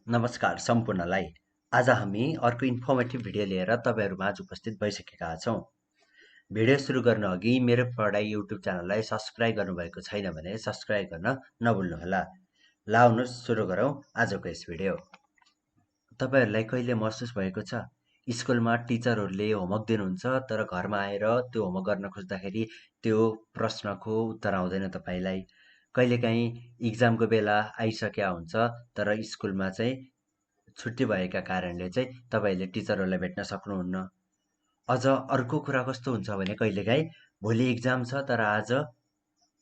नमस्कार सम्पूर्णलाई। आज हामी अर्को इन्फर्मेटिभ भिडियो लिएर तपाईँहरूमाझ उपस्थित भइसकेका छौँ। भिडियो सुरु गर्नु अघि मेरो पढाइ युट्युब च्यानललाई सब्सक्राइब गर्नुभएको छैन भने सब्सक्राइब गर्न नभुल्नुहोला। ल आउनुहोस् सुरु गरौँ आजको यस भिडियो। तपाईँहरूलाई कहिले महसुस भएको छ स्कुलमा टिचरहरूले होमवर्क दिनुहुन्छ तर घरमा आएर त्यो होमवर्क गर्न खोज्दाखेरि त्यो प्रश्नको उत्तर आउँदैन तपाईँलाई। कहिलेकाहीँ इक्जामको बेला आइसकेका हुन्छ तर स्कुलमा चाहिँ छुट्टी भएका कारणले चाहिँ तपाईँहरूले टिचरहरूलाई भेट्न सक्नुहुन्न। अझ अर्को कुरा कस्तो हुन्छ भने कहिलेकाहीँ भोलि इक्जाम छ तर आज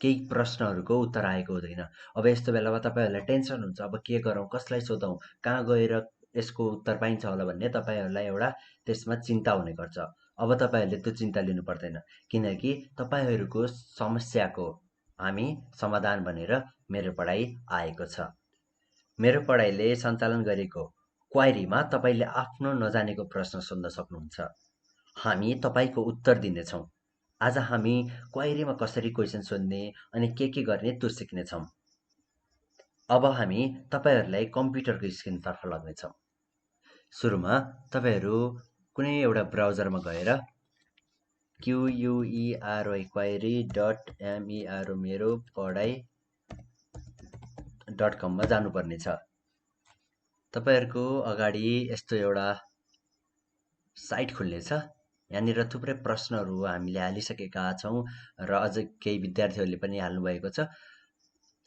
केही प्रश्नहरूको उत्तर आएको हुँदैन। अब यस्तो बेलामा तपाईँहरूलाई टेन्सन हुन्छ, अब के गरौँ, कसलाई सोधौँ, कहाँ गएर यसको उत्तर पाइन्छ होला भन्ने तपाईँहरूलाई एउटा त्यसमा चिन्ता हुने गर्छ। अब तपाईँहरूले त्यो चिन्ता लिनु पर्दैन किनकि तपाईँहरूको समस्याको हामी समाधान भनेर मेरो पढाइ आएको छ। मेरो पढाइले सञ्चालन गरेको क्वाइरीमा तपाईँले आफ्नो नजानेको प्रश्न सोध्न सक्नुहुन्छ। हामी तपाईँको उत्तर दिनेछौँ। आज हामी क्वाइरीमा कसरी क्वेसन सोध्ने अनि के गर्ने त्यो सिक्नेछौँ। अब हामी तपाईँहरूलाई कम्प्युटरको स्क्रिनतर्फ लग्नेछौँ। सुरुमा तपाईँहरू कुनै एउटा ब्राउजरमा गएर query query.mero मेरो पढाइ.com जानुपर्नेछ। तपाईँहरूको अगाडि यस्तो एउटा साइट खुल्नेछ। यहाँनिर थुप्रै प्रश्नहरू हामीले हालिसकेका छौँ र अझ केही विद्यार्थीहरूले पनि हाल्नुभएको छ।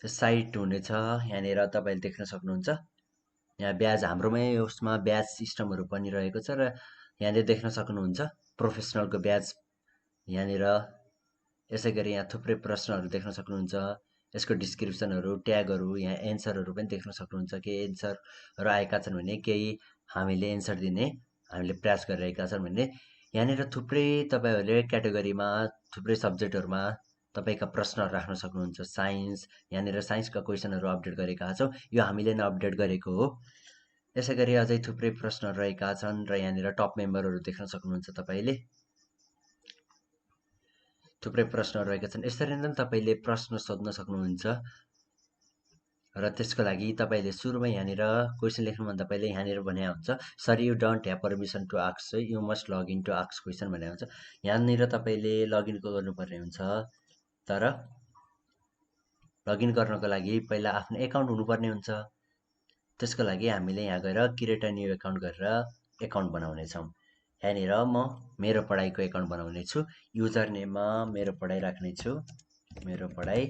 त्यो साइट हुनेछ, यहाँनिर तपाईँले देख्न सक्नुहुन्छ। यहाँ ब्याज हाम्रोमै उसमा ब्याज सिस्टमहरू पनि रहेको छ र यहाँनिर देख्न सक्नुहुन्छ प्रोफेसनलको ब्याज। यहाँनिर यसै गरी यहाँ थुप्रै प्रश्नहरू देख्न सक्नुहुन्छ। यसको डिस्क्रिप्सनहरू, ट्यागहरू, यहाँ एन्सरहरू पनि देख्न सक्नुहुन्छ। केही एन्सरहरू आएका छन् भने केही हामीले एन्सर दिने हामीले प्रयास गरिरहेका छौँ भने यहाँनिर थुप्रै तपाईँहरूले क्याटेगोरीमा थुप्रै सब्जेक्टहरूमा तपाईँका प्रश्नहरू राख्न सक्नुहुन्छ। साइन्स, यहाँनिर साइन्सका क्वेसनहरू अपडेट गरेका छौँ, यो हामीले नै अपडेट गरेको हो। यसै गरी अझै थुप्रै प्रश्नहरू रहेका छन् र यहाँनिर टप मेम्बरहरू देख्न सक्नुहुन्छ तपाईँले। थुप्रै प्रश्नहरू रहेका छन्। यसरी नै तपाईँले प्रश्न सोध्न सक्नुहुन्छ र त्यसको लागि तपाईँले सुरुमा यहाँनिर क्वेसन लेख्नुभन्दा पहिले यहाँनिर भने हुन्छ sir you don't have permission to ask you must login to ask question भने हुन्छ। यहाँनिर तपाईँले लगइन गर्नुपर्ने हुन्छ। तर लगइन गर्नको लागि पहिला आफ्नो एकाउन्ट हुनुपर्ने हुन्छ। त्यसको लागि हामीले यहाँ गएर क्रिएट अ न्यू एकाउन्ट गरेर एकाउन्ट बनाउनेछौँ। यहाँनिर म मेरो पढाइको एकाउन्ट बनाउने छु। युजर नेममा मेरो पढाइ राख्नेछु, मेरो पढाइ।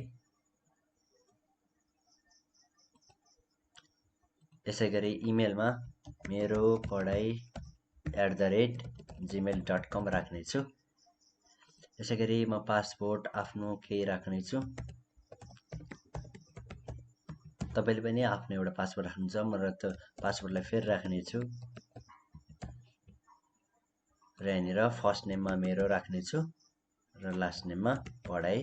यसै गरी इमेलमा मेरो पढाइ@gmail.com राख्नेछु। यसै गरी म पासपोर्ट आफ्नो केही राख्नेछु। तपाईँले पनि आफ्नो एउटा पासपोर्ट राख्नुहुन्छ, म र त्यो पासपोर्टलाई फेरि राख्नेछु र यहाँनिर फर्स्ट नेममा मेरो राख्नेछु र लास्ट नेममा पढाइ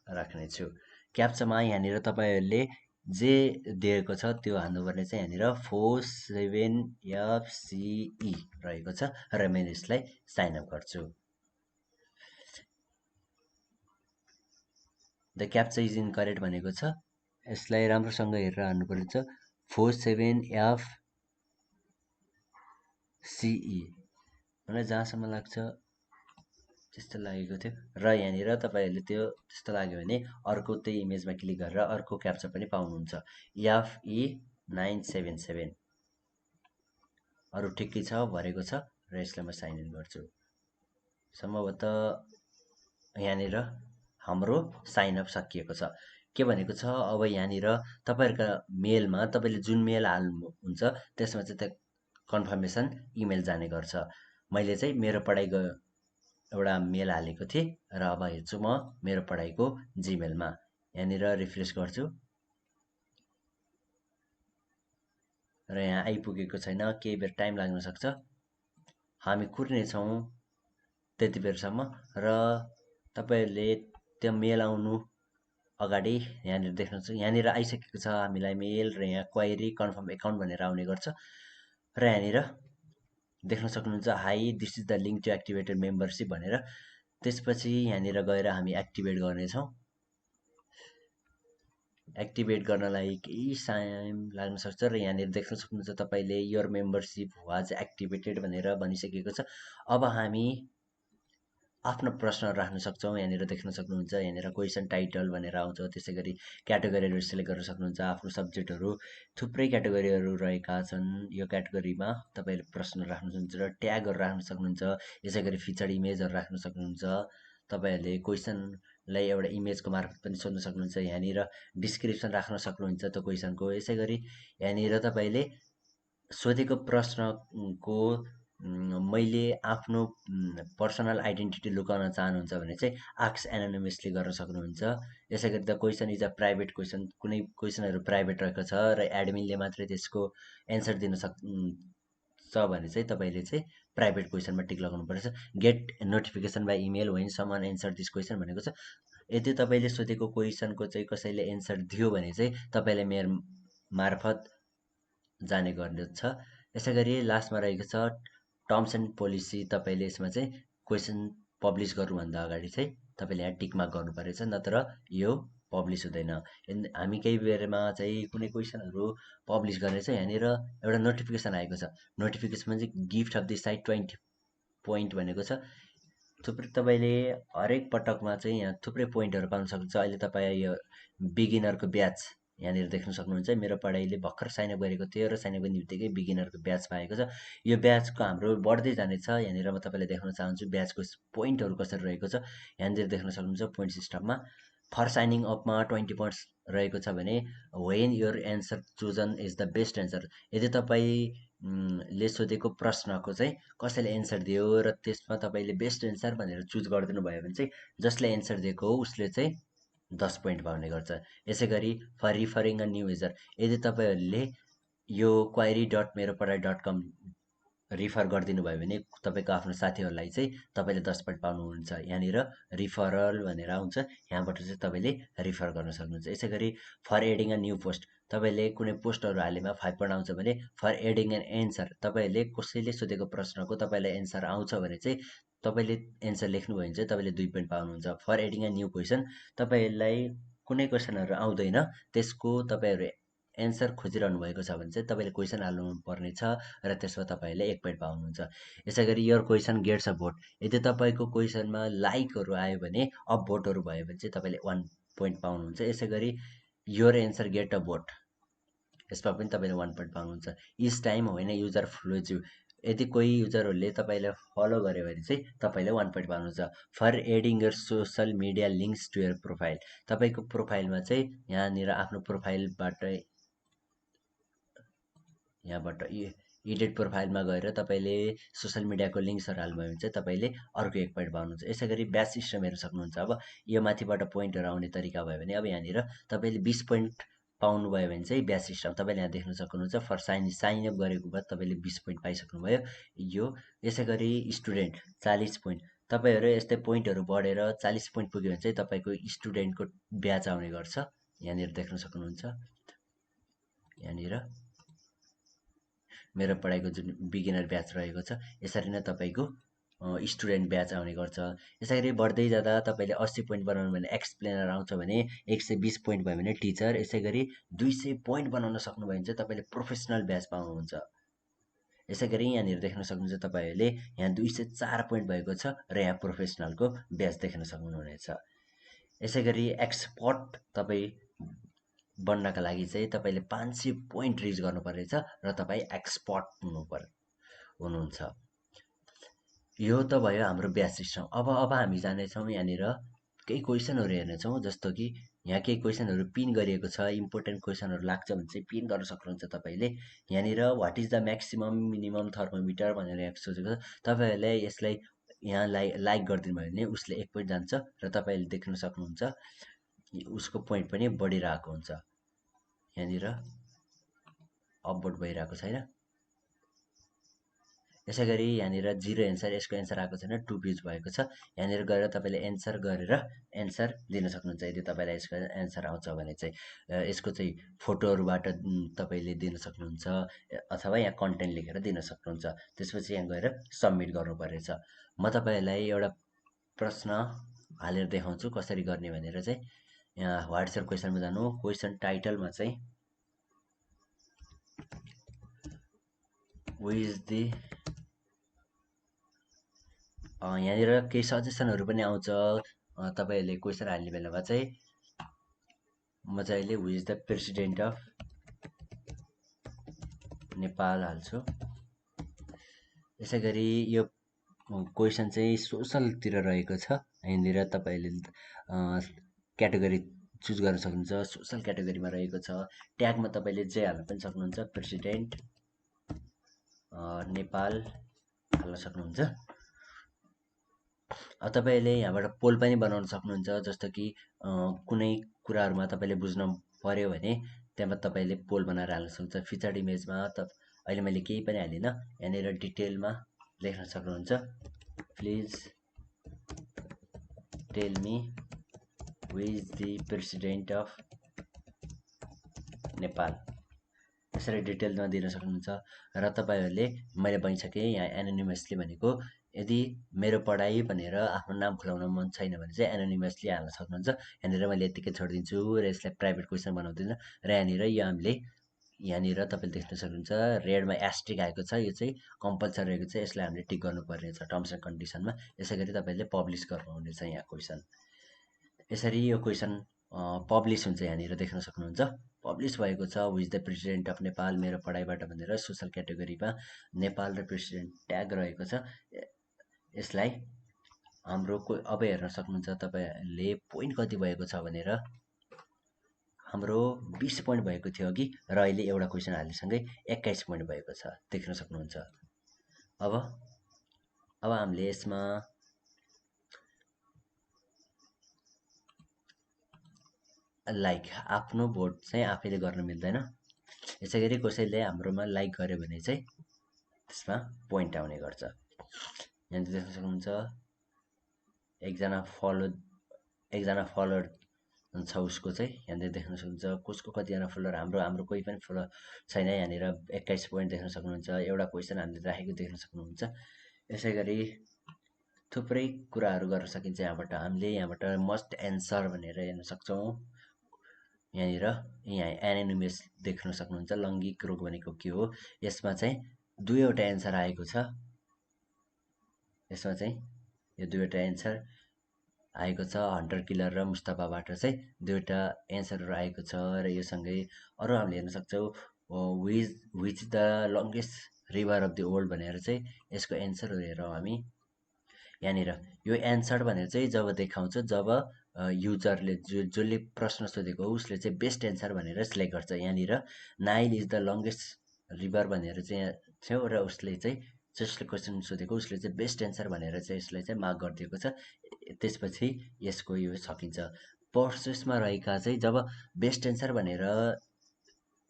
राख्नेछु। क्याप्चामा यहाँनिर तपाईँहरूले जे दिएको छ त्यो हाल्नुपर्ने चाहिँ यहाँनिर 47FCE रहेको छ र मैले यसलाई साइन अप गर्छु। द क्याप्चा इज इनकरेक्ट भनेको छ, यसलाई राम्रोसँग हेरेर हाल्नुपर्नेछ। 47FCE मलाई जहाँसम्म लाग्छ त्यस्तो लागेको थियो र यहाँनिर तपाईँहरूले त्यो त्यस्तो लाग्यो भने अर्को त्यही इमेजमा क्लिक गरेर अर्को क्याप्चा पनि पाउनुहुन्छ, FE977। अरू ठिकै छ भरेको छ र यसलाई म साइन इन गर्छु। सम्भवतः यहाँनिर हाम्रो साइन अप सकिएको छ। के भनेको छ अब यहाँनिर तपाईँहरूका मेलमा तपाईँले जुन मेल हाल्नुहुन्छ त्यसमा चाहिँ त्यो कन्फर्मेसन इमेल जाने गर्छ। मैले चाहिँ मेरो पढाइको एउटा मेल हालेको थिएँ र अब हेर्छु म मेरो पढाइको जिमेलमा। यहाँनिर रिफ्रेस गर्छु र यहाँ आइपुगेको छैन, केही बेर टाइम लाग्न सक्छ। हामी कुर्नेछौँ त्यति बेरसम्म र तपाईँहरूले त्यो मेल आउनु अगाडि यहाँनिर देख्नुहुन्छ यहाँनिर आइसकेको छ हामीलाई मेल र यहाँ क्वाइरी कन्फर्म एकाउन्ट भनेर आउने गर्छ र यहाँनिर देख्न सक्नुहुन्छ hi this is the link to activated membership भनेर। त्यसपछि यहाँनिर गएर हामी एक्टिभेट गर्नेछौँ। एक्टिभेट गर्नलाई केही टाइम लाग्न सक्छ र यहाँनिर देख्न सक्नुहुन्छ तपाईँले योर मेम्बरसिप वाज एक्टिभेटेड भनेर भनिसकेको छ। अब हामी आफ्नो प्रश्न राख्न सक्छौँ। यहाँनिर देख्न सक्नुहुन्छ, यहाँनिर क्वेसन टाइटल भनेर आउँछ। त्यसै गरी क्याटेगोरीहरू सिलेक्ट गर्न सक्नुहुन्छ। आफ्नो सब्जेक्टहरू थुप्रै क्याटेगोरीहरू रहेका छन्। यो क्याटेगोरीमा तपाईँले प्रश्न राख्न सक्नुहुन्छ र ट्यागहरू राख्न सक्नुहुन्छ। यसै गरी फिचर इमेजहरू राख्न सक्नुहुन्छ। तपाईँहरूले क्वेसनलाई एउटा इमेजको मार्फत पनि सोध्न सक्नुहुन्छ। यहाँनिर डिस्क्रिप्सन राख्न सक्नुहुन्छ त्यो क्वेसनको। यसै गरी यहाँनिर तपाईँले सोधेको प्रश्नको मैले आफ्नो पर्सनल आइडेन्टिटी लुकाउन चाहनुहुन्छ भने चाहिँ आस्क एनोनिमसली गर्न सक्नुहुन्छ। यसै गरी the question is a private question, कुनै क्वेसनहरू प्राइभेट रहेको छ र एडमिनले मात्रै त्यसको एन्सर दिन सक्छ भने चाहिँ तपाईँले चाहिँ प्राइभेट क्वेसनमा टिक लगाउनु पर्छ। Get notification by email when someone answer this question भनेको छ। यदि तपाईँले सोधेको क्वेसनको चाहिँ कसैले एन्सर दियो भने चाहिँ तपाईँले मेरो मार्फत जाने गर्दछ। यसै गरी लास्टमा रहेको छ टर्म्स एन्ड पोलिसी। तपाईँले यसमा चाहिँ क्वेसन पब्लिस गर्नुभन्दा अगाडि चाहिँ तपाईँले यहाँ टिक मार्क गर्नु परेछ, नत्र यो पब्लिस हुँदैन। हामी केही बेरमा चाहिँ कुनै क्वेसनहरू पब्लिस गर्ने चाहिँ यहाँनिर एउटा नोटिफिकेसन आएको छ। नोटिफिकेसनमा चाहिँ gift of the site 20 point भनेको छ। थुप्रै तपाईँले हरेक पटकमा चाहिँ यहाँ थुप्रै पोइन्टहरू पाउन सक्नुहुन्छ। अहिले तपाईँ यो बिगिनरको ब्याच यहाँनिर देख्न सक्नुहुन्छ। मेरो पढाइले भर्खर साइनअप गरेको थियो र साइनअप गर्ने बित्तिकै बिगिनरको ब्याच पाएको छ। यो ब्याचको हाम्रो बढ्दै जानेछ। यहाँनिर म तपाईँलाई देखाउन चाहन्छु ब्याचको पोइन्टहरू कसरी रहेको छ। यहाँनिर देख्न सक्नुहुन्छ पोइन्ट सिस्टममा फर साइनिङ अपमा 20 पोइन्ट्स रहेको छ भने when your answer chosen is the best answer. यदि तपाईँले सोधेको प्रश्नको चाहिँ कसैले एन्सर दियो र त्यसमा तपाईँले बेस्ट एन्सर भनेर चुज गरिदिनु भयो भने चाहिँ जसले एन्सर दिएको हो उसले चाहिँ 10 पोइन्ट पाउने गर्छ। यसै गरी for referring a new user, यदि तपाईँहरूले यो query.meropadaai.com रिफर गरिदिनु भयो भने तपाईँको आफ्नो साथीहरूलाई चाहिँ तपाईँले 10 पोइन्ट पाउनुहुन्छ। यहाँनिर रिफरल भनेर आउँछ, यहाँबाट चाहिँ तपाईँले रिफर गर्न सक्नुहुन्छ। यसै गरी for adding a new post, तपाईँले कुनै पोस्टहरू हालेमा 5 पोइन्ट आउँछ भने फर एडिङ एन एन्सर, तपाईँले कसैले सोधेको प्रश्नको तपाईँलाई एन्सर आउँछ भने चाहिँ तपाईँले एन्सर लेख्नुभयो भने चाहिँ तपाईँले 2 पोइन्ट पाउनुहुन्छ। For adding a new question, तपाईँलाई कुनै क्वेसनहरू आउँदैन, त्यसको तपाईँहरू एन्सर खोजिरहनु भएको छ भने चाहिँ तपाईँले क्वेसन हाल्नु पर्ने छ र त्यसमा तपाईँले 1 पोइन्ट पाउनुहुन्छ। यसै गरी your question gets a vote, यदि तपाईँको क्वेसनमा लाइकहरू आयो भने अप भोटहरू भयो भने चाहिँ तपाईँले 1 पोइन्ट पाउनुहुन्छ। यसै गरी your answer get a vote, यसमा पनि तपाईँले 1 पोइन्ट पाउनुहुन्छ। इच टाइम होइन युजर फ्लोज यु, यदि कोही युजरहरूले तपाईँलाई फलो गर्यो भने चाहिँ तपाईँले 1 पोइन्ट पाउनुहुन्छ। For adding your social media links to your profile, तपाईँको प्रोफाइलमा चाहिँ यहाँनिर आफ्नो प्रोफाइलबाट यहाँबाट एडिट प्रोफाइलमा गएर तपाईँले सोसल मिडियाको लिङ्क्सहरू हाल्नुभयो भने चाहिँ तपाईँले अर्को 1 पोइन्ट पाउनुहुन्छ। यसै गरी ब्याच सिस्टम हेर्न सक्नुहुन्छ। अब यो माथिबाट पोइन्टहरू आउने तरिका भयो भने अब यहाँनिर तपाईँले 20 पोइन्ट पाउनुभयो भने चाहिँ ब्याच सिस्टम तपाईँले यहाँ देख्न सक्नुहुन्छ। फर साइनअप गरेको बाद तपाईँले 20 पोइन्ट पाइसक्नुभयो यो। यसै गरी स्टुडेन्ट 40 पोइन्ट, तपाईँहरू यस्तै पोइन्टहरू बढेर 40 पोइन्ट पुग्यो भने चाहिँ तपाईँको स्टुडेन्टको ब्याच आउने गर्छ। यहाँनिर देख्न सक्नुहुन्छ। यहाँनिर मेरो पढाइको जुन बिगिनर ब्याच रहेको छ, यसरी नै तपाईँको स्टुडेन्ट ब्याच आउने गर्छ। यसै गरी बढ्दै जाँदा तपाईँले 80 पोइन्ट बनाउनु भने एक्सप्लेनर आउँछ भने 120 पोइन्ट भयो भने टिचर, यसै गरी 200 पोइन्ट बनाउन सक्नुभयो भने चाहिँ तपाईँले प्रोफेसनल ब्याच पाउनुहुन्छ। यसै गरी यहाँनिर देख्न सक्नुहुन्छ तपाईँहरूले यहाँ 204 पोइन्ट भएको छ र यहाँ प्रोफेसनलको ब्याच देख्न सक्नुहुनेछ। यसै गरी एक्सपर्ट तपाईँ बन्नका लागि चाहिँ तपाईँले 500 पोइन्ट रिच गर्नुपर्नेछ र तपाईँ एक्सपर्ट हुनुहुन्छ। यो त भयो हाम्रो ब्याच सिस्टम। अब हामी जानेछौँ यहाँनिर केही क्वेसनहरू हेर्नेछौँ। जस्तो कि यहाँ केही क्वेसनहरू पिन गरिएको छ, इम्पोर्टेन्ट क्वेसनहरू लाग्छ भने चाहिँ पिन गर्न सक्नुहुन्छ तपाईँले। यहाँनिर what is the maximum minimum thermometer भनेर यहाँ सोचेको छ। तपाईँहरूले यसलाई यहाँ लाइक गरिदिनु भयो भने उसले 1 पोइन्ट जान्छ र तपाईँले देख्न सक्नुहुन्छ उसको पोइन्ट पनि बढिरहेको हुन्छ। यहाँनिर अपभोट भइरहेको छैन। यसै गरी यहाँनिर 0 एन्सर, यसको एन्सर आएको छैन, 2 भ्युज भएको छ। यहाँनिर गएर तपाईँले एन्सर गरेर एन्सर दिन सक्नुहुन्छ यदि तपाईँलाई यसको एन्सर आउँछ भने चाहिँ। यसको चाहिँ फोटोहरूबाट तपाईँले दिन सक्नुहुन्छ अथवा यहाँ कन्टेन्ट लेखेर दिन सक्नुहुन्छ। त्यसपछि यहाँ गएर सबमिट गर्नुपर्नेछ। म तपाईँहरूलाई एउटा प्रश्न हालेर देखाउँछु कसरी गर्ने भनेर चाहिँ। यहाँ व्हाट्सएप क्वेसनमा जानु, क्वेसन टाइटलमा चाहिँ हु इज द यहाँनिर केही सजेसनहरू पनि आउँछ। तपाईँहरूले क्वेसन हाल्ने बेलामा चाहिँ म चाहिँ अहिले who is the president of Nepal हाल्छु। यसै गरी यो क्वेसन चाहिँ सोसलतिर रहेको छ। यहाँनिर तपाईँहरूले क्याटेगोरी चुज गर्न सक्नुहुन्छ। सोसल क्याटेगोरीमा रहेको छ। ट्यागमा तपाईँले जे हाल्न पनि सक्नुहुन्छ, प्रेसिडेन्ट नेपाल हाल्न सक्नुहुन्छ। तपाईँले यहाँबाट पोल पनि बनाउन सक्नुहुन्छ। जस्तो कि कुनै कुराहरूमा तपाईँले बुझ्न पर्यो भने त्यहाँ तपाईँले पोल बनाएर हाल्न सक्नुहुन्छ। फिचर्ड इमेजमा त अहिले मैले केही पनि हालिनँ। यहाँनिर डिटेलमा लेख्न सक्नुहुन्छ, please tell me who is the president of Nepal, यसरी डिटेलमा दिन सक्नुहुन्छ। र तपाईँहरूले मैले भनिसकेँ यहाँ एनोनिमसली भनेको यदि मेरो पढाइ भनेर आफ्नो नाम खुलाउन मन छैन भने चाहिँ एनोनिमसली हाल्न सक्नुहुन्छ। यहाँनिर मैले यत्तिकै छोडिदिन्छु र यसलाई प्राइभेट क्वेसन बनाउँदिनँ। र यहाँनिर यो हामीले यहाँनिर तपाईँले देख्न सक्नुहुन्छ रेडमा एस्ट्रिक आएको छ। यो चाहिँ कम्पलसरी रहेको छ, यसलाई हामीले टिक गर्नुपर्ने छ टर्म्स एन्ड कन्डिसनमा। यसै गरी तपाईँले पब्लिस गर्नुहुनेछ यहाँ क्वेसन। यसरी यो क्वेसन पब्लिस हुन्छ, यहाँनिर देख्न सक्नुहुन्छ पब्लिस भएको छ। Who is the president of Nepal मेरो पढाइबाट भनेर सोसल क्याटेगोरीमा नेपाल र प्रेसिडेन्ट ट्याग रहेको छ। यसलाई हाम्रो अब हेर्न सक्नुहुन्छ तपाईँहरूले पोइन्ट कति भएको छ भनेर। हाम्रो 20 पोइन्ट भएको थियो अघि, र अहिले एउटा क्वेसन हाल्नेसँगै 21 पोइन्ट भएको छ, देख्न सक्नुहुन्छ। अब हामीले यसमा लाइक आफ्नो भोट चाहिँ आफैले गर्न मिल्दैन। यसै गरी कसैले हाम्रोमा लाइक गर्यो भने चाहिँ त्यसमा पोइन्ट आउने गर्छ। यहाँनिर देख्न सक्नुहुन्छ एकजना फलोअर छ उसको चाहिँ यहाँनिर देख्न सक्नुहुन्छ। कसको कतिजना फलोअर, हाम्रो कोही पनि फलोअर छैन। यहाँनिर 21 पोइन्ट देख्न सक्नुहुन्छ। एउटा क्वेसन हामीले राखेको देख्न सक्नुहुन्छ। यसै गरी थुप्रै कुराहरू गर्न सकिन्छ। हामीले यहाँबाट मस्ट एन्सर भनेर हेर्न सक्छौँ। यहाँ एनोनिमस देख्न सक्नुहुन्छ। लैङ्गिक रोग भनेको के हो, यसमा चाहिँ दुईवटा एन्सर आएको छ। यसमा चाहिँ यो दुईवटा एन्सर आएको छ। हन्टर किलर र मुस्तफाबाट चाहिँ दुईवटा एन्सरहरू आएको छ। र यो सँगै अरू हामीले हेर्न सक्छौँ which the longest river of the world भनेर चाहिँ यसको एन्सरहरू हेरौँ हामी। यहाँनिर यो एन्सर भनेर चाहिँ जब देखाउँछ, जब युजरले जसले प्रश्न सोधेको हो उसले चाहिँ बेस्ट एन्सर भनेर सिलेक्ट गर्छ। यहाँनिर Nile is the longest river भनेर चाहिँ थियो, र उसले चाहिँ जसले क्वेसन सोधेको उसले चाहिँ बेस्ट एन्सर भनेर चाहिँ यसलाई चाहिँ मार्क गरिदिएको छ। त्यसपछि यसको यो सकिन्छ। प्रोसेसमा रहेका चाहिँ जब बेस्ट एन्सर भनेर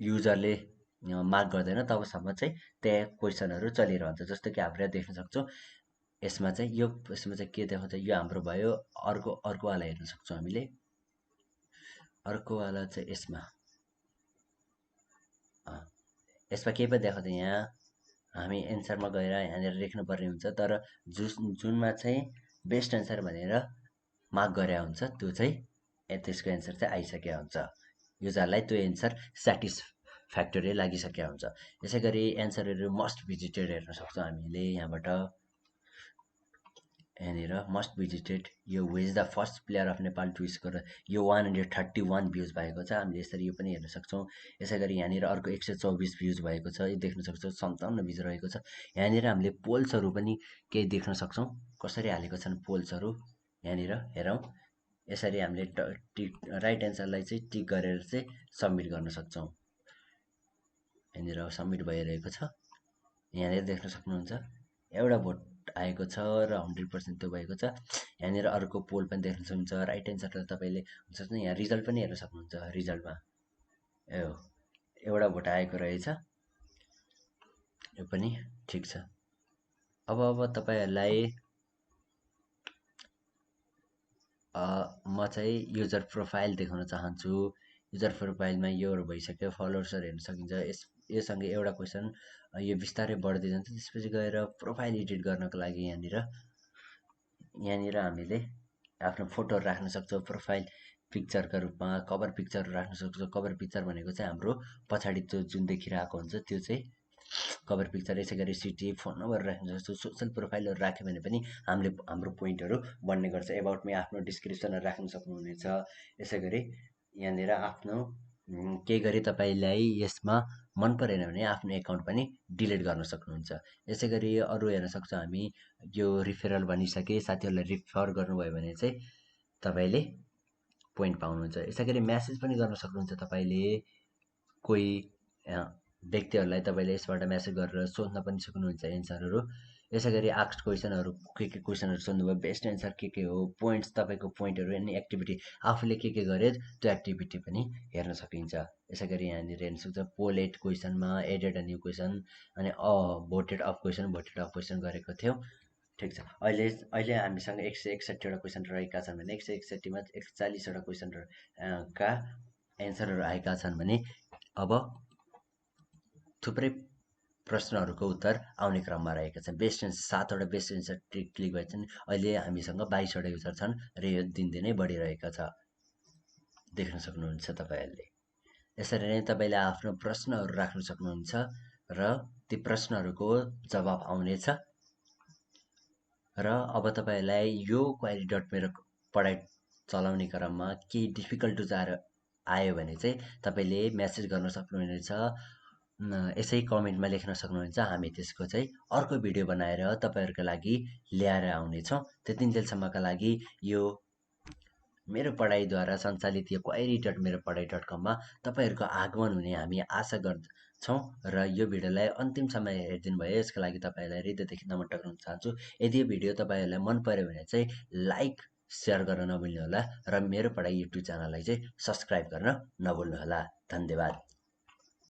युजरले मार्क गर्दैन तबसम्म चाहिँ त्यहाँ क्वेसनहरू चलिरहन्छ। जस्तो कि हामीले देख्न सक्छौँ यसमा चाहिँ के देखाउँछ, यो हाम्रो भयो। अर्कोवाला हेर्न सक्छौँ हामीले। अर्कोवाला चाहिँ यसमा केही पनि देखाउँदैन। यहाँ हामी एन्सरमा गएर यहाँनिर लेख्नुपर्ने हुन्छ, तर जुनमा चाहिँ बेस्ट एन्सर भनेर मार्क गरे हुन्छ त्यो चाहिँ त्यसको एन्सर चाहिँ आइसकेको हुन्छ। युजरलाई त्यो एन्सर सेटिस्फ्याक्टोरी लागिसकेको हुन्छ। यसै गरी एन्सरहरू मस्ट भिजिटेड हेर्न सक्छौँ हामीले यहाँबाट। यहाँनिर मस्ट भिजिटेड यो who is the first player of Nepal to score, यो 131 भ्युज भएको छ। हामीले यसरी यो पनि हेर्न सक्छौँ। यसै गरी यहाँनिर अर्को 124 भ्युज भएको छ, यो देख्न सक्छौँ। 57 भ्युज रहेको छ। यहाँनिर हामीले पोल्सहरू पनि केही देख्न सक्छौँ, कसरी हालेको छन् पोल्सहरू यहाँनिर हेरौँ। यसरी हामीले राइट एन्सरलाई चाहिँ टिक गरेर चाहिँ सबमिट गर्न सक्छौँ। यहाँनिर सबमिट भइरहेको छ, यहाँनिर देख्न सक्नुहुन्छ। एउटा भोट आएको छ र 100% त्यो भएको छ। यहाँनिर अर्को पोल पनि देख्न सक्नुहुन्छ। राइट एन्सरलाई तपाईँले यहाँ रिजल्ट पनि हेर्न सक्नुहुन्छ। रिजल्टमा एउटा भोट आएको रहेछ, यो पनि ठिक छ। अब तपाईँहरूलाई म चाहिँ युजर प्रोफाइल देखाउन चाहन्छु। युजर प्रोफाइलमा योहरू भइसक्यो, फलोवर्सहरू हेर्न सकिन्छ। योसँगै एउटा क्वेसन यो बिस्तारै बढ्दै जान्छ। त्यसपछि गएर प्रोफाइल एडिट गर्नको लागि यहाँनिर हामीले आफ्नो फोटोहरू राख्न सक्छौँ। प्रोफाइल पिक्चरका रूपमा कभर पिक्चर राख्न सक्छौँ। कभर पिक्चर भनेको चाहिँ हाम्रो पछाडि त्यो जुन देखिरहेको हुन्छ त्यो चाहिँ कभर पिक्चर। यसै गरी सिटी, फोन नम्बर राख्न सक्छौँ। सोसल प्रोफाइलहरू राख्यो भने पनि हाम्रो पोइन्टहरू बढ्ने गर्छ। एबाउटमा आफ्नो डिस्क्रिप्सनहरू राख्न सक्नुहुनेछ। यसै गरी यहाँनिर आफ्नो केही गरी तपाईँलाई यसमा मन परेन भने आफ्नो एकाउन्ट पनि डिलिट गर्न सक्नुहुन्छ। यसै गरी अरू हेर्न सक्छौँ हामी, यो रिफरल भनिसके, साथीहरूलाई रिफर गर्नुभयो भने चाहिँ तपाईँले पोइन्ट पाउनुहुन्छ। यसै गरी म्यासेज पनि गर्न सक्नुहुन्छ। तपाईँले कोही व्यक्तिहरूलाई तपाईँले यसबाट म्यासेज गरेर सोध्न पनि सक्नुहुन्छ एन्सरहरू। यसै गरी आस्क्ड क्वेसनहरू, के क्वेसनहरू सोध्नुभयो, बेस्ट एन्सर के हो, पोइन्ट्स, तपाईँको पोइन्टहरू, अनि एक्टिभिटी आफूले के गरे त्यो एक्टिभिटी पनि हेर्न सकिन्छ। यसै गरी यहाँनिर हेर्न सक्छ पोलेट क्वेसनमा एडेड अ न्यू क्वेसन, अनि भोटेड अफ क्वेसन गरेको थियो। ठिक छ, अहिले हामीसँग 161वटा क्वेसन रहेका छन् भने 161मा 140वटा क्वेसन का एन्सरहरू आएका छन् भने अब थुप्रै प्रश्नहरूको उत्तर आउने क्रममा रहेका छन्। बेस्ट एन्सर 7वटा बेस्ट एन्सर क्लिक भएछन्। अहिले हामीसँग 22वटा युजर छन् र यो दिनदिनै बढिरहेका छ, देख्न सक्नुहुन्छ तपाईँहरूले। यसरी नै तपाईँले आफ्नो प्रश्नहरू राख्न सक्नुहुन्छ र ती प्रश्नहरूको जवाब आउनेछ। र अब तपाईँहरूलाई यो क्वेरी डट मेरो पढाइ चलाउने क्रममा केही डिफिकल्टिज आयो भने चाहिँ तपाईँले म्यासेज गर्न सक्नुहुनेछ। यसै कमेन्टमा लेख्न सक्नुहुन्छ। हामी त्यसको चाहिँ अर्को भिडियो बनाएर तपाईँहरूको लागि ल्याएर आउनेछौँ। त्यतिन्जेलसम्मका लागि यो मेरो पढाइद्वारा सञ्चालित यो क्वेरी डट मेरो पढाइ डट कममा तपाईँहरूको आगमन हुने हामी आशा गर्छौँ। र यो भिडियोलाई अन्तिमसम्म हेरिदिनु भयो, यसको लागि तपाईँहरूलाई हृदयदेखि नमन टक्राउन चाहन्छु। यदि यो भिडियो तपाईँहरूलाई मन पर्यो भने चाहिँ लाइक, सेयर गर्न नभुल्नुहोला र मेरो पढाइ युट्युब च्यानललाई चाहिँ सब्सक्राइब गर्न नभुल्नुहोला। धन्यवाद।